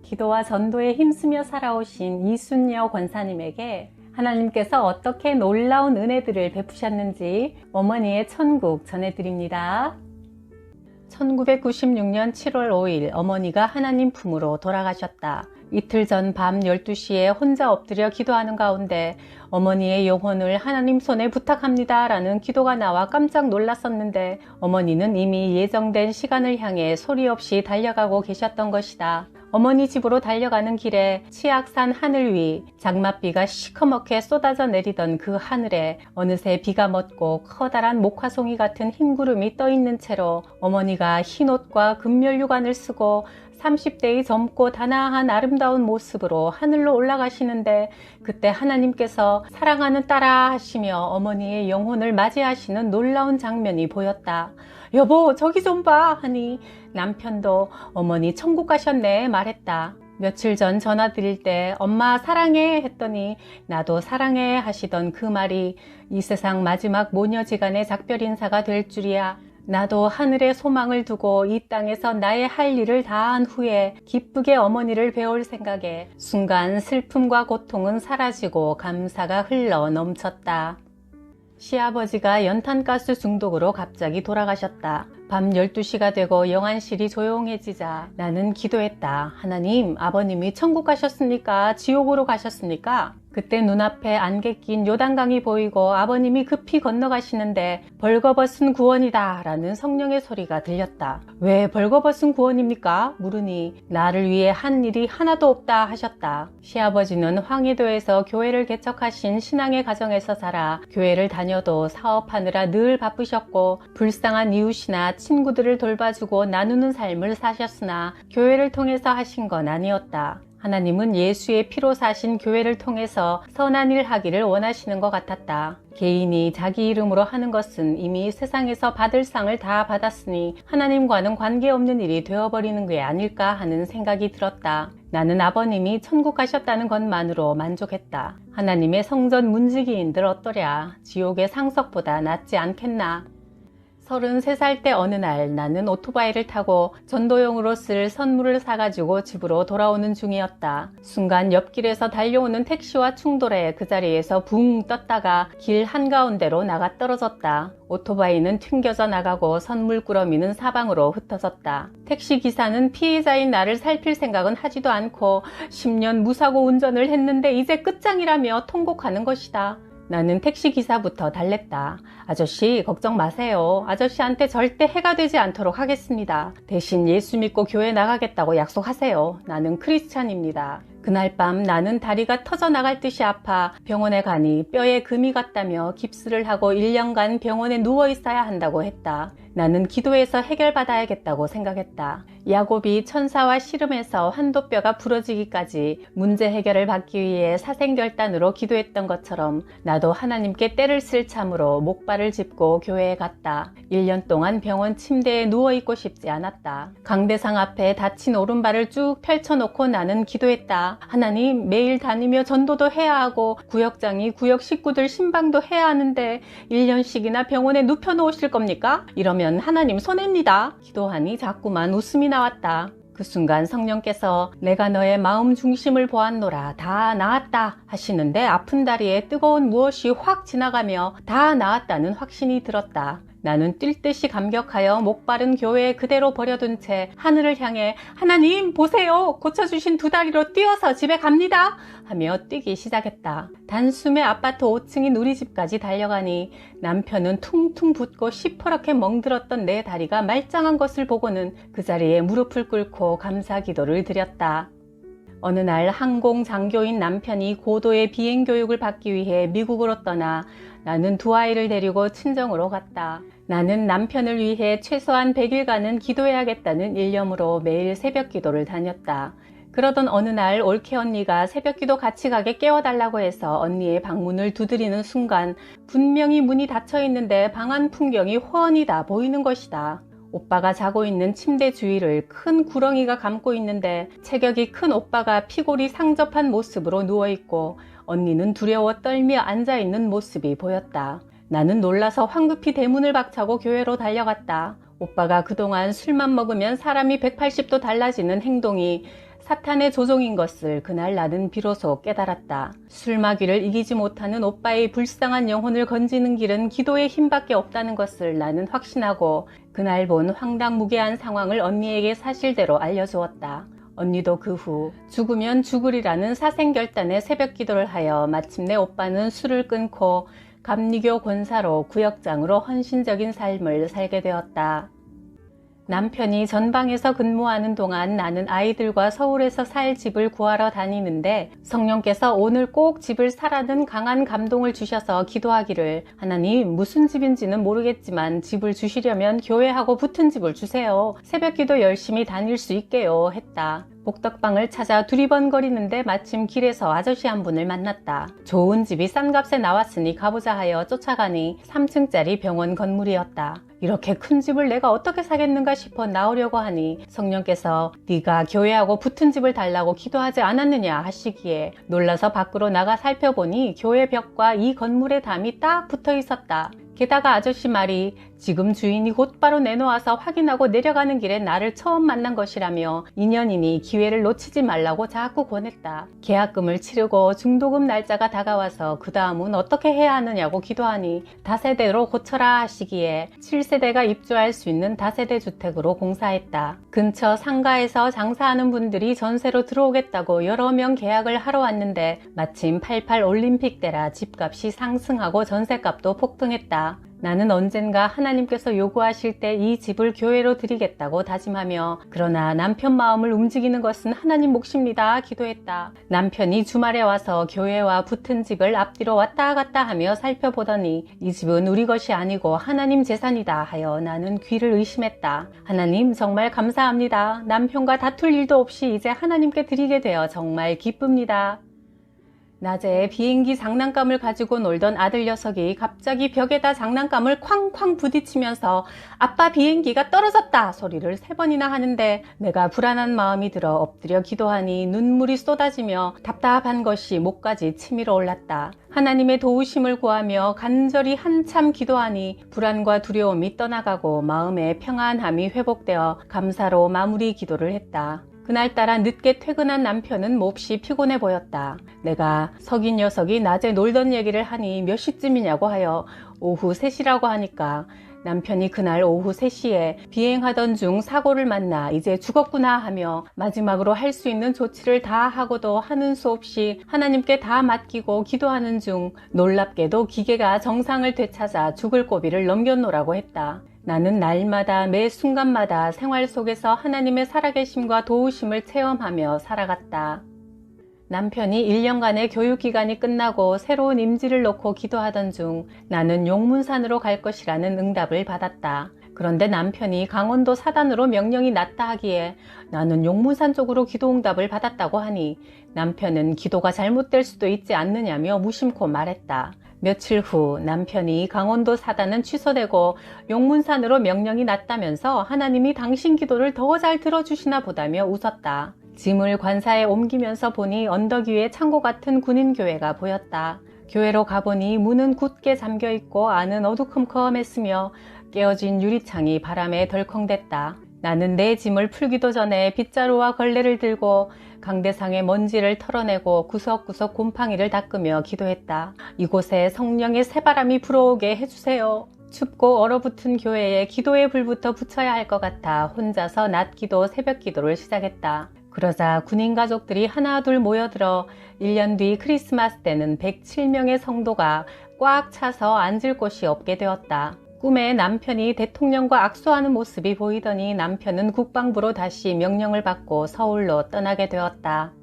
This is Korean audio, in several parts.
기도와 전도에 힘쓰며 살아오신 이순녀 권사님에게 하나님께서 어떻게 놀라운 은혜들을 베푸셨는지 어머니의 천국 전해드립니다. 1996년 7월 5일 어머니가 하나님 품으로 돌아가셨다. 이틀 전 밤 12시에 혼자 엎드려 기도하는 가운데 어머니의 영혼을 하나님 손에 부탁합니다 라는 기도가 나와 깜짝 놀랐었는데 어머니는 이미 예정된 시간을 향해 소리 없이 달려가고 계셨던 것이다. 어머니 집으로 달려가는 길에 치악산 하늘 위 장맛비가 시커멓게 쏟아져 내리던 그 하늘에 어느새 비가 멎고 커다란 목화송이 같은 흰 구름이 떠 있는 채로 어머니가 흰 옷과 금면류관을 쓰고 30대의 젊고 단아한 아름다운 모습으로 하늘로 올라가시는데 그때 하나님께서 사랑하는 딸아 하시며 어머니의 영혼을 맞이하시는 놀라운 장면이 보였다. 여보 저기 좀 봐 하니 남편도 어머니 천국 가셨네 말했다. 며칠 전 전화 드릴 때 엄마 사랑해 했더니 나도 사랑해 하시던 그 말이 이 세상 마지막 모녀지간의 작별 인사가 될 줄이야. 나도 하늘에 소망을 두고 이 땅에서 나의 할 일을 다한 후에 기쁘게 어머니를 배울 생각에 순간 슬픔과 고통은 사라지고 감사가 흘러 넘쳤다. 시아버지가 연탄가스 중독으로 갑자기 돌아가셨다. 밤 12시가 되고 영안실이 조용해지자 나는 기도했다. 하나님, 아버님이 천국 가셨습니까? 지옥으로 가셨습니까? 그때 눈앞에 안개 낀 요단강이 보이고 아버님이 급히 건너가시는데 벌거벗은 구원이다 라는 성령의 소리가 들렸다. 왜 벌거벗은 구원입니까? 물으니 나를 위해 한 일이 하나도 없다 하셨다. 시아버지는 황해도에서 교회를 개척하신 신앙의 가정에서 자라 교회를 다녀도 사업하느라 늘 바쁘셨고 불쌍한 이웃이나 친구들을 돌봐주고 나누는 삶을 사셨으나 교회를 통해서 하신 건 아니었다. 하나님은 예수의 피로 사신 교회를 통해서 선한 일 하기를 원하시는 것 같았다. 개인이 자기 이름으로 하는 것은 이미 세상에서 받을 상을 다 받았으니 하나님과는 관계없는 일이 되어버리는 게 아닐까 하는 생각이 들었다. 나는 아버님이 천국 가셨다는 것만으로 만족했다. 하나님의 성전 문지기인들 어떠랴. 지옥의 상석보다 낫지 않겠나. 33살 때 어느 날 나는 오토바이를 타고 전도용으로 쓸 선물을 사가지고 집으로 돌아오는 중이었다. 순간 옆길에서 달려오는 택시와 충돌해 그 자리에서 붕 떴다가 길 한가운데로 나가 떨어졌다. 오토바이는 튕겨져 나가고 선물 꾸러미는 사방으로 흩어졌다. 택시기사는 피해자인 나를 살필 생각은 하지도 않고 10년 무사고 운전을 했는데 이제 끝장이라며 통곡하는 것이다. 나는 택시기사부터 달랬다. 아저씨 걱정 마세요. 아저씨한테 절대 해가 되지 않도록 하겠습니다. 대신 예수 믿고 교회 나가겠다고 약속하세요. 나는 크리스찬입니다. 그날 밤 나는 다리가 터져 나갈 듯이 아파 병원에 가니 뼈에 금이 갔다며 깁스를 하고 1년간 병원에 누워 있어야 한다고 했다. 나는 기도해서 해결받아야겠다고 생각했다. 야곱이 천사와 씨름해서 환도뼈가 부러지기까지 문제 해결을 받기 위해 사생결단으로 기도했던 것처럼 나도 하나님께 때를 쓸 참으로 목발을 짚고 교회에 갔다. 1년 동안 병원 침대에 누워있고 싶지 않았다. 강대상 앞에 다친 오른발을 쭉 펼쳐놓고 나는 기도했다. 하나님, 매일 다니며 전도도 해야 하고 구역장이 구역 식구들 신방도 해야 하는데 1년씩이나 병원에 눕혀놓으실 겁니까? 이러면 하나님 손해입니다. 기도하니 자꾸만 웃음이 나왔다. 그 순간 성령께서 내가 너의 마음 중심을 보았노라 다 나았다 하시는데 아픈 다리에 뜨거운 무엇이 확 지나가며 다 나았다는 확신이 들었다. 나는 뛸 듯이 감격하여 목발은 교회에 그대로 버려둔 채 하늘을 향해 하나님 보세요 고쳐주신 두 다리로 뛰어서 집에 갑니다 하며 뛰기 시작했다. 단숨에 아파트 5층인 우리 집까지 달려가니 남편은 퉁퉁 붓고 시퍼렇게 멍들었던 내 다리가 말짱한 것을 보고는 그 자리에 무릎을 꿇고 감사 기도를 드렸다. 어느 날 항공 장교인 남편이 고도의 비행 교육을 받기 위해 미국으로 떠나 나는 두 아이를 데리고 친정으로 갔다. 나는 남편을 위해 최소한 100일간은 기도해야겠다는 일념으로 매일 새벽 기도를 다녔다. 그러던 어느 날 올케 언니가 새벽기도 같이 가게 깨워달라고 해서 언니의 방문을 두드리는 순간 분명히 문이 닫혀 있는데 방 안 풍경이 훤히 다 보이는 것이다. 오빠가 자고 있는 침대 주위를 큰 구렁이가 감고 있는데 체격이 큰 오빠가 피골이 상접한 모습으로 누워있고 언니는 두려워 떨며 앉아있는 모습이 보였다. 나는 놀라서 황급히 대문을 박차고 교회로 달려갔다. 오빠가 그동안 술만 먹으면 사람이 180도 달라지는 행동이 사탄의 조종인 것을 그날 나는 비로소 깨달았다. 술마귀를 이기지 못하는 오빠의 불쌍한 영혼을 건지는 길은 기도의 힘밖에 없다는 것을 나는 확신하고 그날 본 황당무계한 상황을 언니에게 사실대로 알려주었다. 언니도 그 후 죽으면 죽으리라는 사생결단의 새벽 기도를 하여 마침내 오빠는 술을 끊고 감리교 권사로 구역장으로 헌신적인 삶을 살게 되었다. 남편이 전방에서 근무하는 동안 나는 아이들과 서울에서 살 집을 구하러 다니는데 성령께서 오늘 꼭 집을 사라는 강한 감동을 주셔서 기도하기를 하나님 무슨 집인지는 모르겠지만 집을 주시려면 교회하고 붙은 집을 주세요. 새벽기도 열심히 다닐 수 있게요 했다. 복덕방을 찾아 두리번거리는데 마침 길에서 아저씨 한 분을 만났다. 좋은 집이 싼 값에 나왔으니 가보자 하여 쫓아가니 3층짜리 병원 건물이었다. 이렇게 큰 집을 내가 어떻게 사겠는가 싶어 나오려고 하니 성령께서 네가 교회하고 붙은 집을 달라고 기도하지 않았느냐 하시기에 놀라서 밖으로 나가 살펴보니 교회 벽과 이 건물의 담이 딱 붙어 있었다. 게다가 아저씨 말이 지금 주인이 곧바로 내놓아서 확인하고 내려가는 길에 나를 처음 만난 것이라며 인연이니 기회를 놓치지 말라고 자꾸 권했다. 계약금을 치르고 중도금 날짜가 다가와서 그 다음은 어떻게 해야 하느냐고 기도하니 다세대로 고쳐라 하시기에 7세대가 입주할 수 있는 다세대 주택으로 공사했다. 근처 상가에서 장사하는 분들이 전세로 들어오겠다고 여러 명 계약을 하러 왔는데 마침 88 올림픽 때라 집값이 상승하고 전세값도 폭등했다. 나는 언젠가 하나님께서 요구하실 때 이 집을 교회로 드리겠다고 다짐하며 그러나 남편 마음을 움직이는 것은 하나님 몫입니다 기도했다. 남편이 주말에 와서 교회와 붙은 집을 앞뒤로 왔다 갔다 하며 살펴보더니 이 집은 우리 것이 아니고 하나님 재산이다 하여 나는 귀를 의심했다. 하나님 정말 감사합니다. 남편과 다툴 일도 없이 이제 하나님께 드리게 되어 정말 기쁩니다. 낮에 비행기 장난감을 가지고 놀던 아들 녀석이 갑자기 벽에다 장난감을 쾅쾅 부딪히면서 아빠 비행기가 떨어졌다 소리를 3번이나 하는데 내가 불안한 마음이 들어 엎드려 기도하니 눈물이 쏟아지며 답답한 것이 목까지 치밀어 올랐다. 하나님의 도우심을 구하며 간절히 한참 기도하니 불안과 두려움이 떠나가고 마음의 평안함이 회복되어 감사로 마무리 기도를 했다. 그날따라 늦게 퇴근한 남편은 몹시 피곤해 보였다. 내가 석인 녀석이 낮에 놀던 얘기를 하니 몇 시쯤이냐고 하여 오후 3시라고 하니까 남편이 그날 오후 3시에 비행하던 중 사고를 만나 이제 죽었구나 하며 마지막으로 할 수 있는 조치를 다 하고도 하는 수 없이 하나님께 다 맡기고 기도하는 중 놀랍게도 기계가 정상을 되찾아 죽을 고비를 넘겼노라고 했다. 나는 날마다 매 순간마다 생활 속에서 하나님의 살아계심과 도우심을 체험하며 살아갔다. 남편이 1년간의 교육기간이 끝나고 새로운 임지를 놓고 기도하던 중 나는 용문산으로 갈 것이라는 응답을 받았다. 그런데 남편이 강원도 사단으로 명령이 났다 하기에 나는 용문산 쪽으로 기도 응답을 받았다고 하니 남편은 기도가 잘못될 수도 있지 않느냐며 무심코 말했다. 며칠 후 남편이 강원도 사단은 취소되고 용문산으로 명령이 났다면서 하나님이 당신 기도를 더 잘 들어주시나 보다며 웃었다. 짐을 관사에 옮기면서 보니 언덕 위에 창고 같은 군인교회가 보였다. 교회로 가보니 문은 굳게 잠겨있고 안은 어두컴컴했으며 깨어진 유리창이 바람에 덜컹댔다. 나는 내 짐을 풀기도 전에 빗자루와 걸레를 들고 강대상의 먼지를 털어내고 구석구석 곰팡이를 닦으며 기도했다. 이곳에 성령의 새바람이 불어오게 해주세요. 춥고 얼어붙은 교회에 기도의 불부터 붙여야 할 것 같아 혼자서 낮기도 새벽기도를 시작했다. 그러자 군인 가족들이 하나둘 모여들어 1년 뒤 크리스마스 때는 107명의 성도가 꽉 차서 앉을 곳이 없게 되었다. 꿈에 남편이 대통령과 악수하는 모습이 보이더니 남편은 국방부로 다시 명령을 받고 서울로 떠나게 되었다.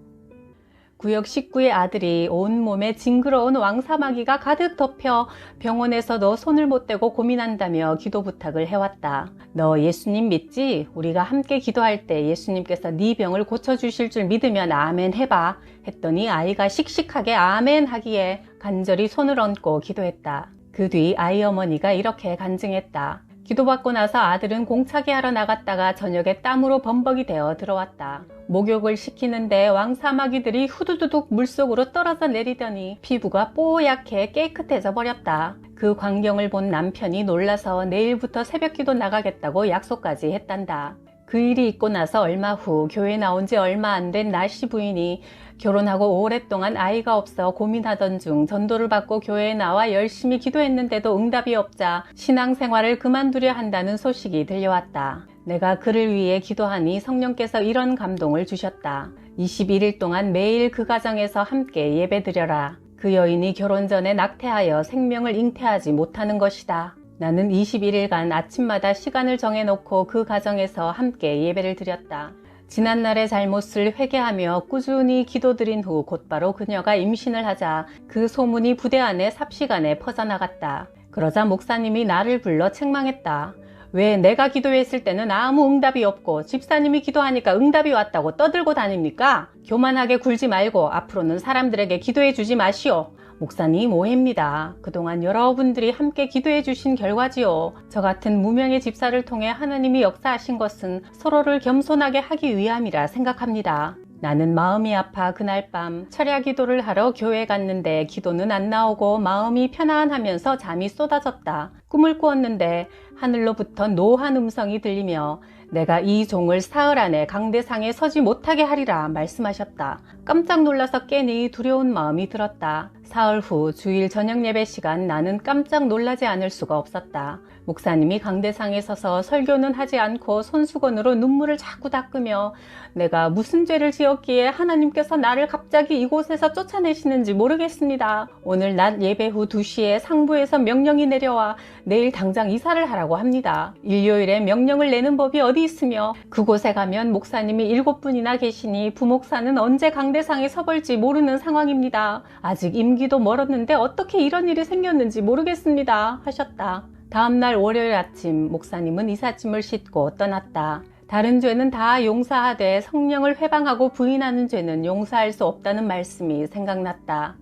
구역 식구의 아들이 온몸에 징그러운 왕사마귀가 가득 덮여 병원에서도 손을 못 대고 고민한다며 기도 부탁을 해왔다. 너 예수님 믿지? 우리가 함께 기도할 때 예수님께서 네 병을 고쳐주실 줄 믿으면 아멘 해봐 했더니 아이가 씩씩하게 아멘 하기에 간절히 손을 얹고 기도했다. 그 뒤 아이 어머니가 이렇게 간증했다. 기도받고 나서 아들은 공차기 하러 나갔다가 저녁에 땀으로 범벅이 되어 들어왔다. 목욕을 시키는데 왕사마귀들이 후두두둑 물속으로 떨어져 내리더니 피부가 뽀얗게 깨끗해져 버렸다. 그 광경을 본 남편이 놀라서 내일부터 새벽기도 나가겠다고 약속까지 했단다. 그 일이 있고 나서 얼마 후 교회 나온 지 얼마 안 된 나씨 부인이 결혼하고 오랫동안 아이가 없어 고민하던 중 전도를 받고 교회에 나와 열심히 기도했는데도 응답이 없자 신앙생활을 그만두려 한다는 소식이 들려왔다. 내가 그를 위해 기도하니 성령께서 이런 감동을 주셨다. 21일 동안 매일 그 가정에서 함께 예배드려라. 그 여인이 결혼 전에 낙태하여 생명을 잉태하지 못하는 것이다. 나는 21일간 아침마다 시간을 정해놓고 그 가정에서 함께 예배를 드렸다. 지난날의 잘못을 회개하며 꾸준히 기도드린 후 곧바로 그녀가 임신을 하자 그 소문이 부대 안에 삽시간에 퍼져나갔다. 그러자 목사님이 나를 불러 책망했다. 왜 내가 기도했을 때는 아무 응답이 없고 집사님이 기도하니까 응답이 왔다고 떠들고 다닙니까? 교만하게 굴지 말고 앞으로는 사람들에게 기도해 주지 마시오. 목사님 오해입니다. 그동안 여러분들이 함께 기도해 주신 결과지요. 저 같은 무명의 집사를 통해 하나님이 역사하신 것은 서로를 겸손하게 하기 위함이라 생각합니다. 나는 마음이 아파 그날 밤 철야 기도를 하러 교회 갔는데 기도는 안 나오고 마음이 편안하면서 잠이 쏟아졌다. 꿈을 꾸었는데 하늘로부터 노한 음성이 들리며 내가 이 종을 사흘 안에 강대상에 서지 못하게 하리라 말씀하셨다. 깜짝 놀라서 깨니 두려운 마음이 들었다. 사흘 후 주일 저녁 예배 시간 나는 깜짝 놀라지 않을 수가 없었다. 목사님이 강대상에 서서 설교는 하지 않고 손수건으로 눈물을 자꾸 닦으며 내가 무슨 죄를 지었기에 하나님께서 나를 갑자기 이곳에서 쫓아내시는지 모르겠습니다. 오늘 낮 예배 후 2시에 상부에서 명령이 내려와 내일 당장 이사를 하라고 합니다. 일요일에 명령을 내는 법이 어디 있으며 그곳에 가면 목사님이 7분이나 계시니 부목사는 언제 강대상에 서볼지 모르는 상황입니다. 아직 임기도 멀었는데 어떻게 이런 일이 생겼는지 모르겠습니다. 하셨다. 다음날 월요일 아침 목사님은 이삿짐을 싣고 떠났다. 다른 죄는 다 용서하되 성령을 회방하고 부인하는 죄는 용서할 수 없다는 말씀이 생각났다.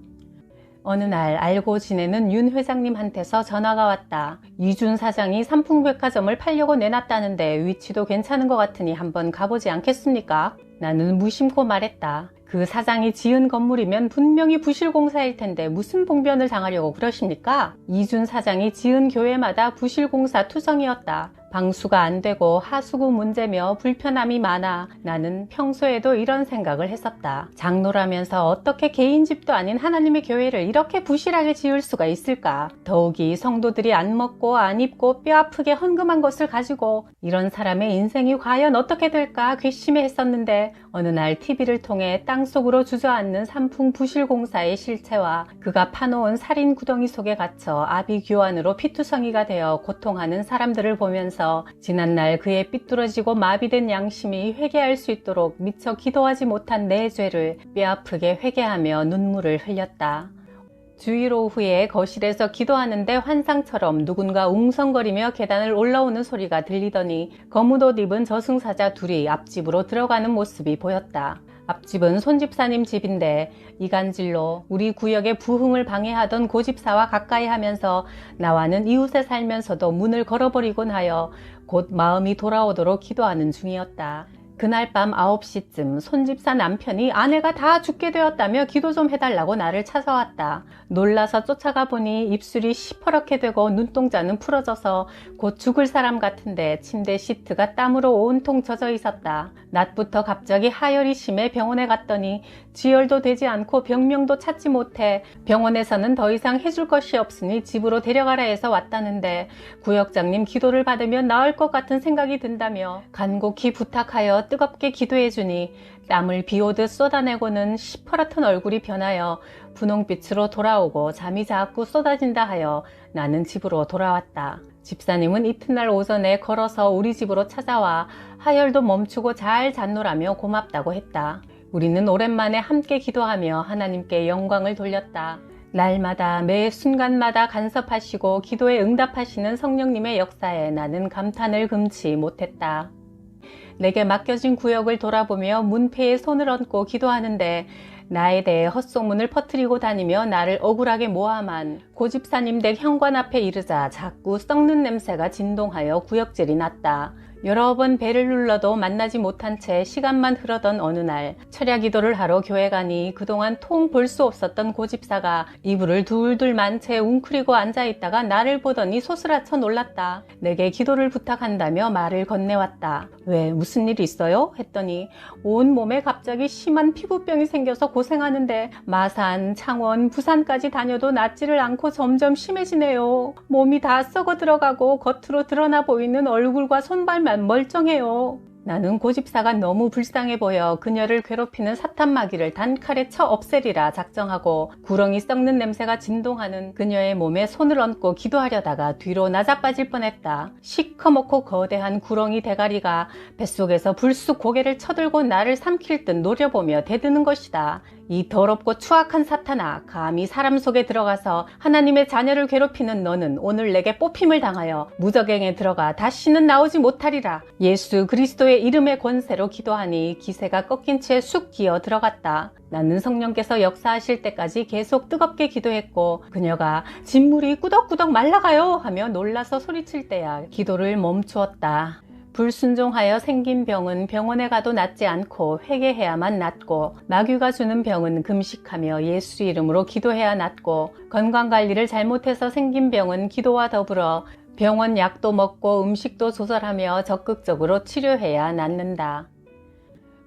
어느 날 알고 지내는 윤 회장님한테서 전화가 왔다. 이준 사장이 삼풍백화점을 팔려고 내놨다는데 위치도 괜찮은 것 같으니 한번 가보지 않겠습니까? 나는 무심코 말했다. 그 사장이 지은 건물이면 분명히 부실공사일 텐데 무슨 봉변을 당하려고 그러십니까? 이준 사장이 지은 교회마다 부실공사 투성이었다. 방수가 안 되고 하수구 문제며 불편함이 많아 나는 평소에도 이런 생각을 했었다. 장로라면서 어떻게 개인 집도 아닌 하나님의 교회를 이렇게 부실하게 지을 수가 있을까? 더욱이 성도들이 안 먹고 안 입고 뼈 아프게 헌금한 것을 가지고 이런 사람의 인생이 과연 어떻게 될까 괘씸해 했었는데 어느 날 TV를 통해 땅속으로 주저앉는 삼풍 부실공사의 실체와 그가 파놓은 살인 구덩이 속에 갇혀 아비규환으로 피투성이가 되어 고통하는 사람들을 보면서 지난날 그의 삐뚤어지고 마비된 양심이 회개할 수 있도록 미처 기도하지 못한 내 죄를 뼈아프게 회개하며 눈물을 흘렸다. 주일 오후에 거실에서 기도하는데 환상처럼 누군가 웅성거리며 계단을 올라오는 소리가 들리더니 거뭇옷 입은 저승사자 둘이 앞집으로 들어가는 모습이 보였다. 앞집은 손집사님 집인데 이간질로 우리 구역의 부흥을 방해하던 고집사와 가까이 하면서 나와는 이웃에 살면서도 문을 걸어버리곤 하여 곧 마음이 돌아오도록 기도하는 중이었다. 그날 밤 9시쯤 손집사 남편이 아내가 다 죽게 되었다며 기도 좀 해달라고 나를 찾아왔다. 놀라서 쫓아가 보니 입술이 시퍼렇게 되고 눈동자는 풀어져서 곧 죽을 사람 같은데 침대 시트가 땀으로 온통 젖어 있었다. 낮부터 갑자기 하열이 심해 병원에 갔더니 지혈도 되지 않고 병명도 찾지 못해 병원에서는 더 이상 해줄 것이 없으니 집으로 데려가라 해서 왔다는데 구역장님 기도를 받으면 나을 것 같은 생각이 든다며 간곡히 부탁하여 뜨겁게 기도해주니 땀을 비오듯 쏟아내고는 시퍼렇던 얼굴이 변하여 분홍빛으로 돌아오고 잠이 자꾸 쏟아진다 하여 나는 집으로 돌아왔다. 집사님은 이튿날 오전에 걸어서 우리 집으로 찾아와 하열도 멈추고 잘 잤노라며 고맙다고 했다. 우리는 오랜만에 함께 기도하며 하나님께 영광을 돌렸다. 날마다 매 순간마다 간섭하시고 기도에 응답하시는 성령님의 역사에 나는 감탄을 금치 못했다. 내게 맡겨진 구역을 돌아보며 문패에 손을 얹고 기도하는데 나에 대해 헛소문을 퍼뜨리고 다니며 나를 억울하게 모함한 고집사님 댁 현관 앞에 이르자 자꾸 썩는 냄새가 진동하여 구역질이 났다. 여러 번 배를 눌러도 만나지 못한 채 시간만 흐르던 어느 날 철야 기도를 하러 교회 가니 그동안 통 볼 수 없었던 고집사가 이불을 둘둘 만 채 웅크리고 앉아있다가 나를 보더니 소스라쳐 놀랐다. 내게 기도를 부탁한다며 말을 건네왔다. 왜, 무슨 일 있어요? 했더니 온몸에 갑자기 심한 피부병이 생겨서 고생하는데 마산, 창원, 부산까지 다녀도 낫지를 않고 점점 심해지네요. 몸이 다 썩어 들어가고 겉으로 드러나 보이는 얼굴과 손발만 멀쩡해요. 나는 고집사가 너무 불쌍해 보여 그녀를 괴롭히는 사탄마귀를 단칼에 쳐 없애리라 작정하고 구렁이 썩는 냄새가 진동하는 그녀의 몸에 손을 얹고 기도하려다가 뒤로 나자빠질 뻔했다. 시커멓고 거대한 구렁이 대가리가 뱃속에서 불쑥 고개를 쳐들고 나를 삼킬 듯 노려보며 대드는 것이다. 이 더럽고 추악한 사탄아, 감히 사람 속에 들어가서 하나님의 자녀를 괴롭히는 너는 오늘 내게 뽑힘을 당하여 무저갱에 들어가 다시는 나오지 못하리라. 예수 그리스도의 이름의 권세로 기도하니 기세가 꺾인 채 쑥 기어 들어갔다. 나는 성령께서 역사하실 때까지 계속 뜨겁게 기도했고 그녀가 진물이 꾸덕꾸덕 말라가요 하며 놀라서 소리칠 때야 기도를 멈추었다. 불순종하여 생긴 병은 병원에 가도 낫지 않고 회개해야만 낫고 마귀가 주는 병은 금식하며 예수 이름으로 기도해야 낫고 건강관리를 잘못해서 생긴 병은 기도와 더불어 병원 약도 먹고 음식도 조절하며 적극적으로 치료해야 낫는다.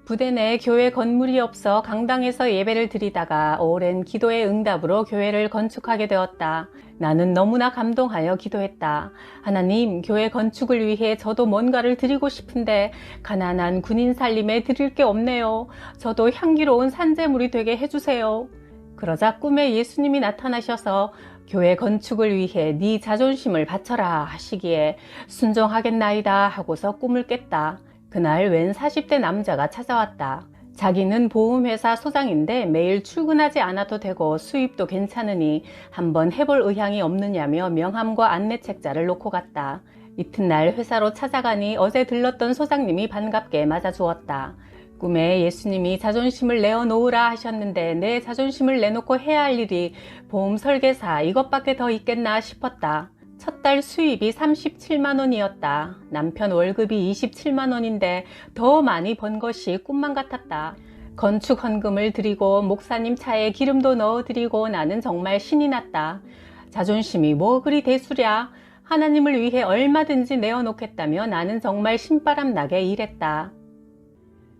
부대 내 교회 건물이 없어 강당에서 예배를 드리다가 오랜 기도의 응답으로 교회를 건축하게 되었다. 나는 너무나 감동하여 기도했다. 하나님, 교회 건축을 위해 저도 뭔가를 드리고 싶은데 가난한 군인 살림에 드릴 게 없네요. 저도 향기로운 산재물이 되게 해주세요. 그러자 꿈에 예수님이 나타나셔서 교회 건축을 위해 네 자존심을 바쳐라 하시기에 순종하겠나이다 하고서 꿈을 깼다. 그날 웬 40대 남자가 찾아왔다. 자기는 보험회사 소장인데 매일 출근하지 않아도 되고 수입도 괜찮으니 한번 해볼 의향이 없느냐며 명함과 안내책자를 놓고 갔다. 이튿날 회사로 찾아가니 어제 들렀던 소장님이 반갑게 맞아주었다. 꿈에 예수님이 자존심을 내어놓으라 하셨는데 내 자존심을 내놓고 해야 할 일이 보험 설계사 이것밖에 더 있겠나 싶었다. 첫 달 수입이 37만 원이었다. 남편 월급이 27만 원인데 더 많이 번 것이 꿈만 같았다. 건축 헌금을 드리고 목사님 차에 기름도 넣어드리고 나는 정말 신이 났다. 자존심이 뭐 그리 대수랴. 하나님을 위해 얼마든지 내어놓겠다며 나는 정말 신바람 나게 일했다.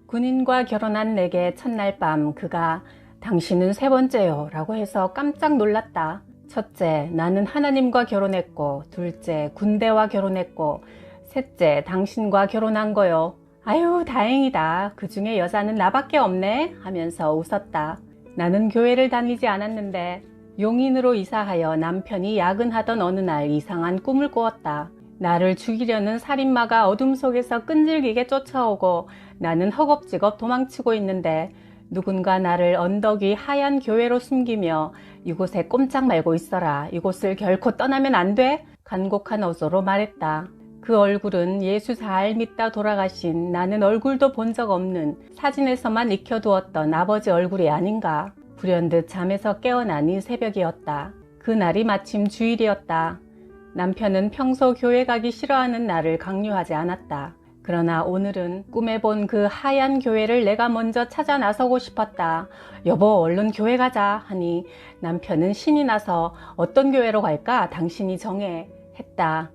군인과 결혼한 내게 첫날 밤 그가 당신은 세 번째요 라고 해서 깜짝 놀랐다. 첫째, 나는 하나님과 결혼했고, 둘째, 군대와 결혼했고, 셋째, 당신과 결혼한 거요. 아유, 다행이다. 그 중에 여자는 나밖에 없네 하면서 웃었다. 나는 교회를 다니지 않았는데 용인으로 이사하여 남편이 야근하던 어느 날 이상한 꿈을 꾸었다. 나를 죽이려는 살인마가 어둠 속에서 끈질기게 쫓아오고 나는 허겁지겁 도망치고 있는데 누군가 나를 언덕 위 하얀 교회로 숨기며 이곳에 꼼짝 말고 있어라. 이곳을 결코 떠나면 안 돼. 간곡한 어조로 말했다. 그 얼굴은 예수 잘 믿다 돌아가신 나는 얼굴도 본 적 없는 사진에서만 익혀두었던 아버지 얼굴이 아닌가. 불현듯 잠에서 깨어나니 새벽이었다. 그날이 마침 주일이었다. 남편은 평소 교회 가기 싫어하는 나를 강요하지 않았다. 그러나 오늘은 꿈에 본 그 하얀 교회를 내가 먼저 찾아 나서고 싶었다. 여보, 얼른 교회 가자 하니 남편은 신이 나서 어떤 교회로 갈까? 당신이 정해 했다.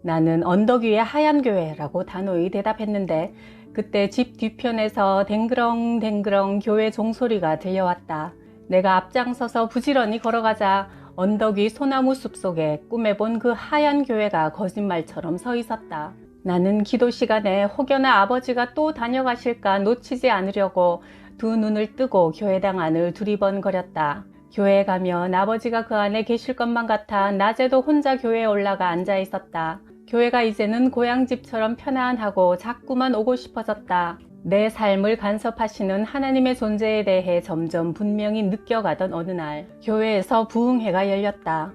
나는 언덕 위의 하얀 교회라고 단호히 대답했는데 그때 집 뒤편에서 댕그렁댕그렁 교회 종소리가 들려왔다. 내가 앞장서서 부지런히 걸어가자 언덕 위 소나무 숲속에 꿈에 본 그 하얀 교회가 거짓말처럼 서 있었다. 나는 기도 시간에 혹여나 아버지가 또 다녀가실까 놓치지 않으려고 두 눈을 뜨고 교회당 안을 두리번거렸다. 교회에 가면 아버지가 그 안에 계실 것만 같아 낮에도 혼자 교회에 올라가 앉아 있었다. 교회가 이제는 고향집처럼 편안하고 자꾸만 오고 싶어졌다. 내 삶을 간섭하시는 하나님의 존재에 대해 점점 분명히 느껴가던 어느 날 교회에서 부흥회가 열렸다.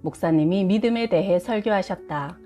목사님이 믿음에 대해 설교하셨다.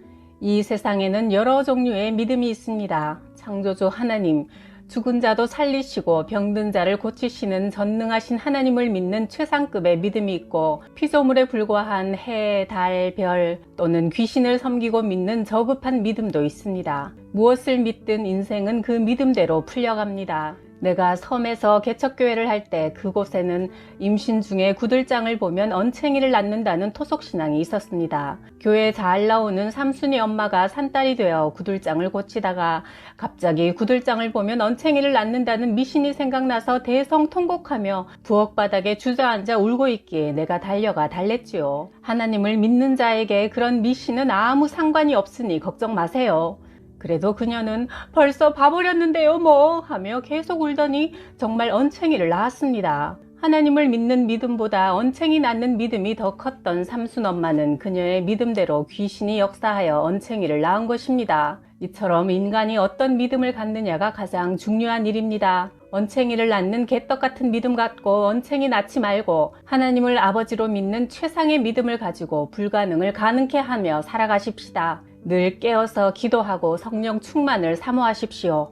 이 세상에는 여러 종류의 믿음이 있습니다. 창조주 하나님, 죽은 자도 살리시고 병든 자를 고치시는 전능하신 하나님을 믿는 최상급의 믿음이 있고 피조물에 불과한 해, 달, 별 또는 귀신을 섬기고 믿는 저급한 믿음도 있습니다. 무엇을 믿든 인생은 그 믿음대로 풀려갑니다. 내가 섬에서 개척교회를 할 때 그곳에는 임신 중에 구들장을 보면 언챙이를 낳는다는 토속신앙이 있었습니다. 교회에 잘 나오는 삼순이 엄마가 산딸이 되어 구들장을 고치다가 갑자기 구들장을 보면 언챙이를 낳는다는 미신이 생각나서 대성통곡하며 부엌바닥에 주저앉아 울고 있기에 내가 달려가 달랬지요. 하나님을 믿는 자에게 그런 미신은 아무 상관이 없으니 걱정 마세요. 그래도 그녀는 벌써 봐버렸는데요 뭐 하며 계속 울더니 정말 언챙이를 낳았습니다. 하나님을 믿는 믿음보다 언챙이 낳는 믿음이 더 컸던 삼순 엄마는 그녀의 믿음대로 귀신이 역사하여 언챙이를 낳은 것입니다. 이처럼 인간이 어떤 믿음을 갖느냐가 가장 중요한 일입니다. 언챙이를 낳는 개떡 같은 믿음 갖고 언챙이 낳지 말고 하나님을 아버지로 믿는 최상의 믿음을 가지고 불가능을 가능케 하며 살아가십시다. 늘 깨어서 기도하고 성령 충만을 사모하십시오.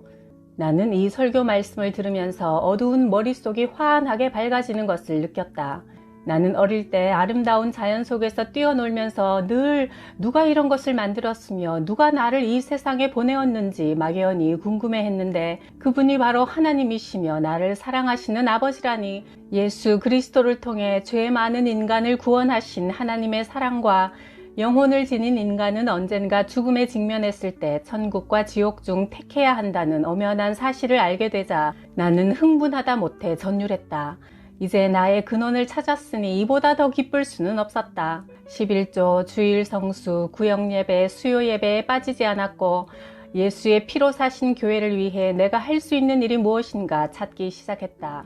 나는 이 설교 말씀을 들으면서 어두운 머릿속이 환하게 밝아지는 것을 느꼈다. 나는 어릴 때 아름다운 자연 속에서 뛰어놀면서 늘 누가 이런 것을 만들었으며 누가 나를 이 세상에 보내었는지 막연히 궁금해했는데 그분이 바로 하나님이시며 나를 사랑하시는 아버지라니 예수 그리스도를 통해 죄 많은 인간을 구원하신 하나님의 사랑과 영혼을 지닌 인간은 언젠가 죽음에 직면했을 때 천국과 지옥 중 택해야 한다는 엄연한 사실을 알게 되자 나는 흥분하다 못해 전율했다. 이제 나의 근원을 찾았으니 이보다 더 기쁠 수는 없었다. 11조, 주일 성수, 구역예배, 수요예배에 빠지지 않았고 예수의 피로 사신 교회를 위해 내가 할 수 있는 일이 무엇인가 찾기 시작했다.